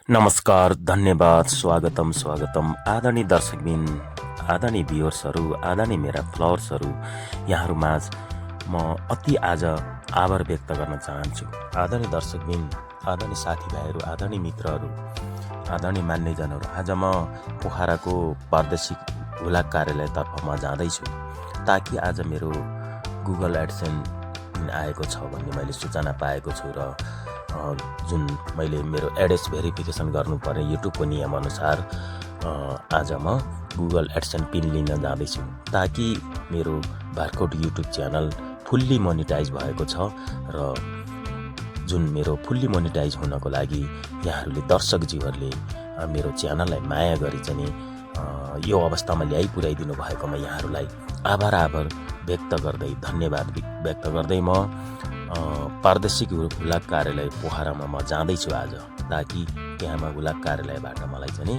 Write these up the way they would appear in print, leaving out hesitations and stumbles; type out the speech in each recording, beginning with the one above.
नमस्कार, धन्यवाद, स्वागतम आदरणीय दर्शकबिन, आदरणीय भ्युअर्सहरू, आदरणीय मेरा फ्लोवर्सहरू, यहाँहरूमाझ म अति आज आभार व्यक्त गर्न चाहन्छु। आदरणीय दर्शकबिन, आदरणीय साथीभाइहरू, आदरणीय मित्रहरू, आदरणीय मान्यजनहरू, आज म पोखराको प्रादेशिक हुलाक कार्यालयतर्फ म जाँदैछु ताकि आज मेरो गुगल एडसेन्स आएको छ भन्ने मैले सूचना पाएको छु र जुन मैले मेरो एड्रेस भेरिफिकेसन गर्नुपर्ने युट्युबको नियमअनुसार आज म गुगल एडसेन्स पिन लिन जाँदैछु ताकि मेरो Barkot YouTube channel fully monetize भएको छ र जुन मेरो फुल्ली मोनिटाइज हुनको लागि यहाँहरूले दर्शकज्यूहरूले मेरो च्यानललाई माया गरी चाहिँ यो अवस्थामा ल्याइ पुर्याइदिनु भएकोमा यहाँहरूलाई आभार व्यक्त गर्दै धन्यवाद व्यक्त गर्दै म प्रादेशिक हुलाक कार्यालय पोखरामा म जाँदैछु आज ताकि त्यहाँमा हुलाक कार्यालयबाट मलाई चाहिँ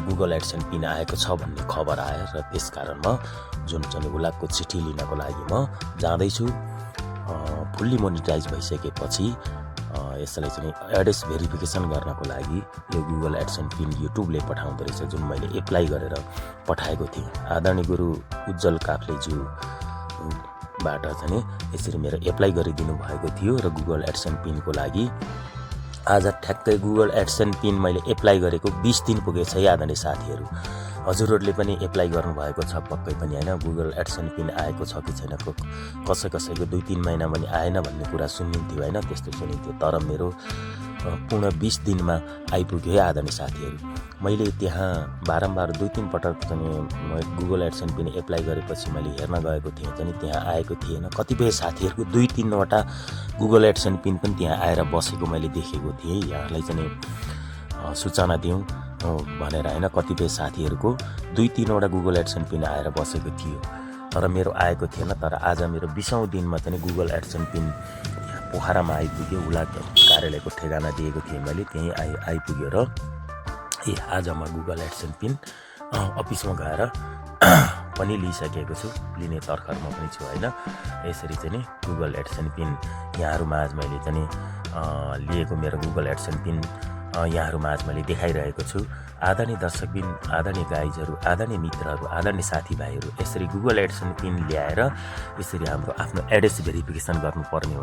गुगल एडसेन्स पिन आएको छ भन्ने खबर आयो र त्यसकारण म जुन चाहिँ हुलाकको चिठी लिनको लागि म जाँदैछु। फुल्ली मोनिटाइज भइसकेपछि यसलाई चाहिँ एड्रेस भेरिफिकेसन गर्नको लागि यो गुगल एडसेन्स पिन युट्युबले पठाउँदो रहेछ, जुन मैले एप्लाई गरेर पठाएको थिएँ। आदरणीय गुरु उज्जवल काफ्लेज्यू बाट चाहिँ यसरी मेरो एप्लाई गरिदिनु भएको थियो र गुगल एडसेन्स पिनको लागि आज ठ्याक्कै गुगल एडसेन्स पिन मैले एप्लाई गरेको 20 दिन पुगेछ है आदरणीय साथीहरू। हजुरहरूले पनि एप्लाई गर्नुभएको छ पक्कै पनि होइन। गुगल एडसेन्स पिन आएको छ कि छैन, कसैको 2-3 महिना पनि आएन भन्ने कुरा सुनिन्थ्यो होइन, त्यस्तो सुनिन्थ्यो। तर मेरो पूर्ण 20 दिनमा आइपुग्यो है आदरणीय साथीहरू। मैले त्यहाँ बारम्बार 2-3 पटक चाहिँ गुगल एडसेन्स पिन एप्लाई गरेपछि मैले हेर्न गएको थिएँ चाहिँ त्यहाँ आएको थिएन। कतिपय साथीहरूको 2-3वटा गुगल एडसेन्स पिन पनि त्यहाँ आएर बसेको मैले देखेको थिएँ। यहाँहरूलाई चाहिँ सूचना दिउँ भनेर होइन, कतिपय साथीहरूको 2-3वटा गुगल एडसेन्स पिन आएर बसेको थियो तर मेरो आएको थिएन। तर आज मेरो 20औं दिनमा चाहिँ गुगल एडसेन्स पिन पोखरामा आइपुग्यो। हुलाक कार्यालयको ठेगाना दिएको थिएँ मैले, त्यहीँ आइपुग्यो र आज म गुगल एडसेन्स पिन अफिसमा गएर पनि लिइसकेको छु, लिने तर्खरमा पनि छु होइन। यसरी चाहिँ गुगल एडसेन्स पिन यहाँहरूमाझ मैले चाहिँ लिएको मेरो गुगल एडसेन्स पिन यहाँहरूमाझ मैले देखाइरहेको छु। आदरणीय दर्शकबिन, आदरणीय गाइजहरू, आदरणीय मित्रहरू, आदरणीय साथीभाइहरू, यसरी गुगल एडसेन्स पिन ल्याएर यसरी हाम्रो आफ्नो एड्रेस भेरिफिकेसन गर्नुपर्ने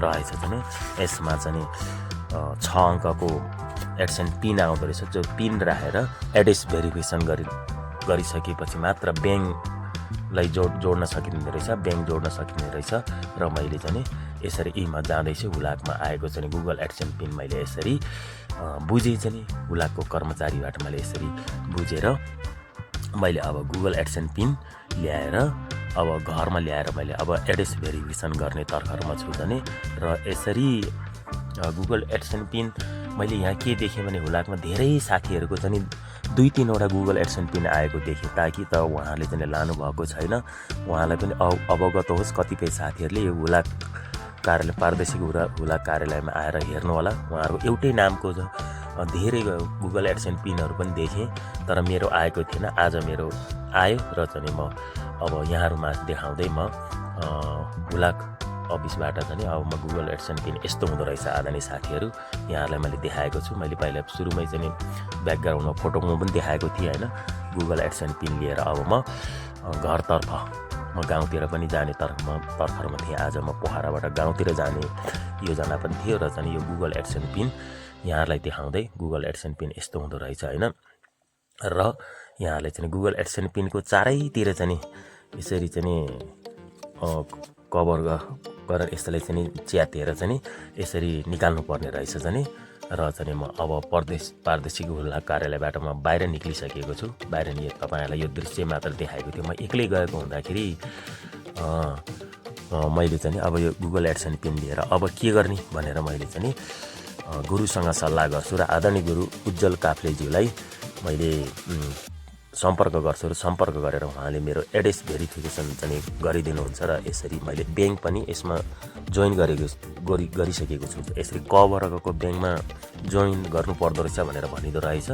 रहेछ चाहिँ। यसमा चाहिँ 6 अङ्कको एडसेन्स पिन आउँदो रहेछ, जो पिन राखेर एड्रेस भेरिफिकेसन गरिसकेपछि मात्र ब्याङ्कलाई जोड्न सकिने रहेछ, ब्याङ्क जोड्न सकिने रहेछ। र मैले चाहिँ यसरी म जाँदैछु हुलाकमा आएको चाहिँ गुगल एडसेन्स पिन मैले यसरी बुझेँ चाहिँ हुलाकको कर्मचारीबाट मैले यसरी बुझेर मैले अब गुगल एडसेन्स पिन ल्याएर अब घरमा ल्याएर मैले अब एड्रेस भेरिफिकेसन गर्ने तर्खरमा छु भने। र यसरी गुगल एडसेन्स पिन मैले यहाँ के देखेँ भने हुलाकमा धेरै साथीहरूको चाहिँ 2-3वटा गुगल एडसेन्स पिन आएको देखेँ ताकि त उहाँहरूले चाहिँ लानुभएको छैन, उहाँलाई पनि अवगत होस्। कतिपय साथीहरूले यो हुलाक कार्यालय प्रादेशिक हुलाक कार्यालयमा आएर हेर्नु होला, उहाँहरूको एउटै नामको धेरै गुगल एडसेन्स पिनहरू पनि देखेँ तर मेरो आएको थिएन। आज मेरो आयो र चाहिँ म अब यहाँहरूमा देखाउँदै म हुलाक अफिसबाट चाहिँ अब म गुगल एडसेन्स पिन यस्तो हुँदो रहेछ आदरणीय साथीहरू। यहाँहरूलाई मैले देखाएको छु। मैले पहिला सुरुमै चाहिँ ब्याकग्राउन्डमा फोटोमा पनि देखाएको थिएँ होइन। गुगल एडसेन्स पिन लिएर अब म घरतर्फ म गाउँतिर पनि जाने तर्खरमा थिएँ। आज म पोखराबाट गाउँतिर जाने योजना पनि थियो र चाहिँ यो गुगल एडसेन्स पिन यहाँहरूलाई देखाउँदै गुगल एडसेन्स पिन यस्तो हुँदो रहेछ होइन। र यहाँहरूले चाहिँ गुगल एडसेन्स पिनको चारैतिर चाहिँ यसरी चाहिँ कभर गरेर यसलाई चाहिँ च्यातेर चाहिँ यसरी निकाल्नु पर्ने रहेछ चाहिँ। र चाहिँ म अब प्रादेशिक हुलाक कार्यालयबाट म बाहिर निक्लिसकेको छु। बाहिर तपाईँहरूलाई यो दृश्य मात्र देखाएको थियो। म एक्लै गएको हुँदाखेरि मैले चाहिँ अब यो गुगल एडसेन्स पिन लिएर अब के गर्ने भनेर मैले चाहिँ गुरुसँग सल्लाह गर्छु र आदरणीय गुरु उज्जवल काफ्लेज्यूलाई मैले सम्पर्क गर्छु र सम्पर्क गरेर उहाँले मेरो एड्रेस भेरिफिकेसन चाहिँ गरिदिनुहुन्छ र यसरी मैले ब्याङ्क पनि यसमा जोइन गरिसकेको छु। यसरी कभरको ब्याङ्कमा जोइन गर्नुपर्दो रहेछ भनेर भनिदो रहेछ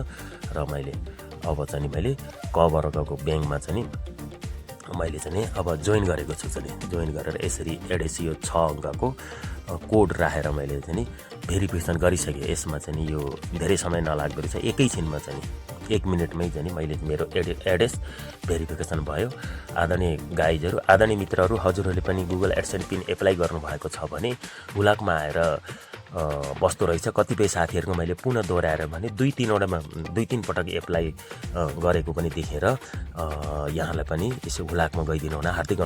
र मैले अब चाहिँ मैले कभरको ब्याङ्कमा चाहिँ मैले चाहिँ अब जोइन गरेको छु। जोइन गरेर यसरी एड्रेस यो 6 अङ्कको कोड राखेर मैले चाहिँ भेरिफिकेसन गरिसकेँ। यसमा चाहिँ यो धेरै समय नलाग्दो रहेछ, एकैछिनमा चाहिँ 1 मिनटमै चाहिँ मैले मेरो एड्रेस भेरिफिकेसन भयो। आदरणीय गाइजहरू, आदरणीय मित्रहरू, हजुरहरूले पनि गुगल एडसेन्स पिन एप्लाई गर्नुभएको छ भने हुलाकमा आएर बस्दो रहेछ। कतिपय साथीहरूको मैले पुनः दोहोऱ्याएर भने 2-3 पटक एप्लाई गरेको पनि देखेर यहाँलाई पनि यसो हुलाकमा गइदिनु हुन हार्दिक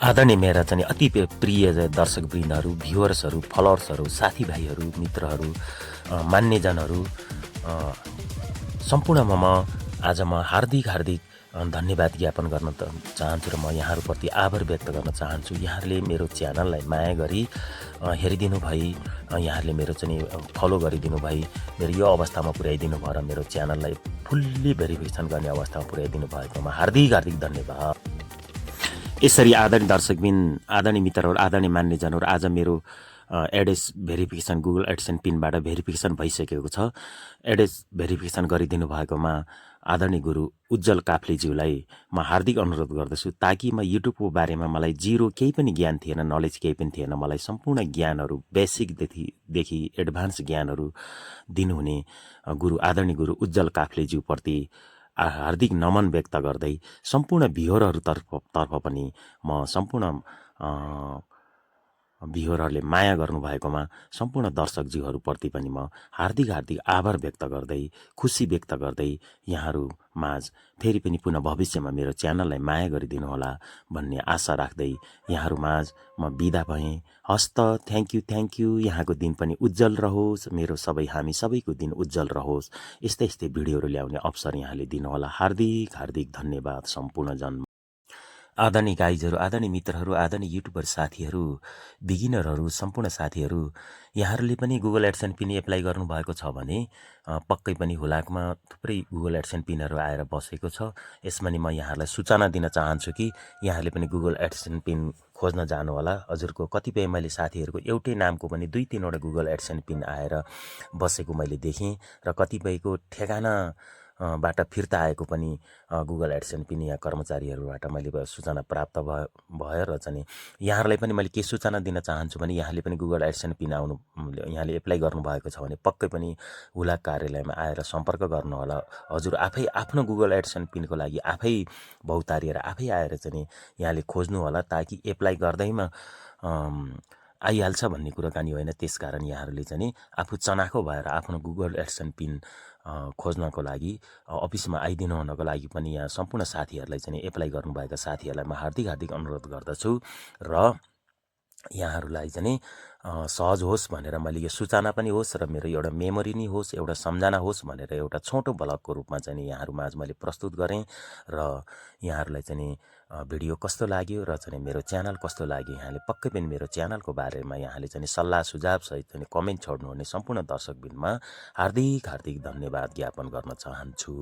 आदरणीय मेरा चाहिँ अति प्रिय दर्शकवृन्दहरू, भ्युवर्सहरू, फलोवर्सहरू, साथीभाइहरू, मित्रहरू, मान्यजनहरू सम्पूर्णमा आज म हार्दिक धन्यवाद ज्ञापन गर्न चाहन्छु र म यहाँहरूप्रति आभार व्यक्त गर्न चाहन्छु। यहाँहरूले मेरो च्यानललाई माया गरी हेरिदिनु भई, यहाँहरूले मेरो चाहिँ फलो गरिदिनु भई, मेरो यो अवस्थामा पुर्याइदिनु भयो र मेरो च्यानललाई फुल्ली भेरिफिकेसन गर्ने अवस्थामा पुर्याइदिनु भएकोमा हार्दिक धन्यवाद। यसरी आदरणीय दर्शकबिन, आदरणीय मित्रहरू, आदरणीय मान्यजनहरू, आज मेरो एड्रेस भेरिफिकेसन गुगल एडसेन्स पिनबाट भेरिफिकेसन भइसकेको छ। एड्रेस भेरिफिकेसन गरिदिनु भएकोमा आदरणीय गुरु उज्जवल काफ्लेज्यूलाई म हार्दिक अनुरोध गर्दछु, ताकि म युट्युबको बारेमा मलाई केही पनि ज्ञान थिएन, नलेज केही पनि थिएन, मलाई सम्पूर्ण ज्ञानहरू बेसिकदेखि एडभान्स ज्ञानहरू दिनुहुने आदरणीय गुरु उज्जवल काफ्लेज्यूप्रति हार्दिक नमन व्यक्त गर्दै सम्पूर्ण भ्युवरहरूतर्फ पनि म सम्पूर्ण भ्युवरहरूले माया गर्नुभएकोमा सम्पूर्ण दर्शकज्यूहरूप्रति पनि म हार्दिक आभार व्यक्त गर्दै, खुसी व्यक्त गर्दै यहाँहरू माझ फेरि पनि पुनः भविष्यमा मेरो च्यानललाई माया गरिदिनु होला भन्ने आशा राख्दै यहाँहरू माझ म बिदा भएँ। हस्त, थ्याङ्क यू। यहाँको दिन पनि उज्जवल रहोस्, हामी सबैको दिन उज्जवल रहोस्। यस्तै भिडियोहरू ल्याउने अवसर यहाँले दिनुहोला। हार्दिक धन्यवाद सम्पूर्ण जन। आदरणीय गाइजहरू, आदरणीय मित्रहरू, आदरणीय युट्युबर साथीहरू, बिगिनरहरू, सम्पूर्ण साथीहरू, यहाँहरूले पनि गुगल एडसेन्स पिन एप्लाई गर्नुभएको छ भने पक्कै पनि हुलाकमा थुप्रै गुगल एडसेन्स पिनहरू आएर बसेको छ। यसमा नि म यहाँहरूलाई सूचना दिन चाहन्छु कि यहाँहरूले पनि गुगल एडसेन्स पिन खोज्न जानु होला। हजुरको कतिपय मैले साथीहरूको एउटै नामको पनि 2-3वटा गुगल एडसेन्स पिन आएर बसेको मैले देखेँ र कतिपयको ठेगाना बाट फिर्ता आएको पनि गुगल एडसेन्स पिन या कर्मचारीहरूबाट मैले सूचना प्राप्त भयो र चाहिँ यहाँहरूलाई पनि मैले के सूचना दिन चाहन्छु भने यहाँले पनि गुगल एडसेन्स पिन यहाँले एप्लाई गर्नुभएको छ भने पक्कै पनि हुलाक कार्यालयमा आएर सम्पर्क गर्नुहोला। हजुर आफै आफ्नो गुगल एडसेन्स पिनको लागि आफै भौतारिएर आफै आएर चाहिँ यहाँले खोज्नु होला, ताकि एप्लाई गर्दैमा आइहाल्छ भन्ने कुराकानी होइन। त्यसकारण यहाँहरूले चाहिँ आफू चनाखो भएर आफ्नो गुगल एडसेन्स पिन खोज्नको लागि अफिसमा आइदिनु हुनको लागि पनि यहाँ सम्पूर्ण साथीहरूलाई चाहिँ एप्लाई गर्नुभएका साथीहरूलाई म हार्दिक अनुरोध गर्दछु र यहाँहरूलाई चाहिँ सहज होस् भनेर मैले यो सूचना पनि होस् र मेरो एउटा मेमोरी नै होस्, एउटा सम्झना होस् भनेर एउटा छोटो ब्लगको रूपमा चाहिँ यहाँहरूमाझ मैले प्रस्तुत गरेँ र यहाँहरूलाई चाहिँ भिडियो कस्तो लाग्यो र चाहिँ मेरो च्यानल कस्तो लाग्यो, यहाँले पक्कै पनि मेरो च्यानलको बारेमा यहाँले चाहिँ सल्लाह सुझाव सहित चाहिँ कमेन्ट छोड्नुहुने सम्पूर्ण दर्शकबिनमा हार्दिक धन्यवाद ज्ञापन गर्न चाहन्छु।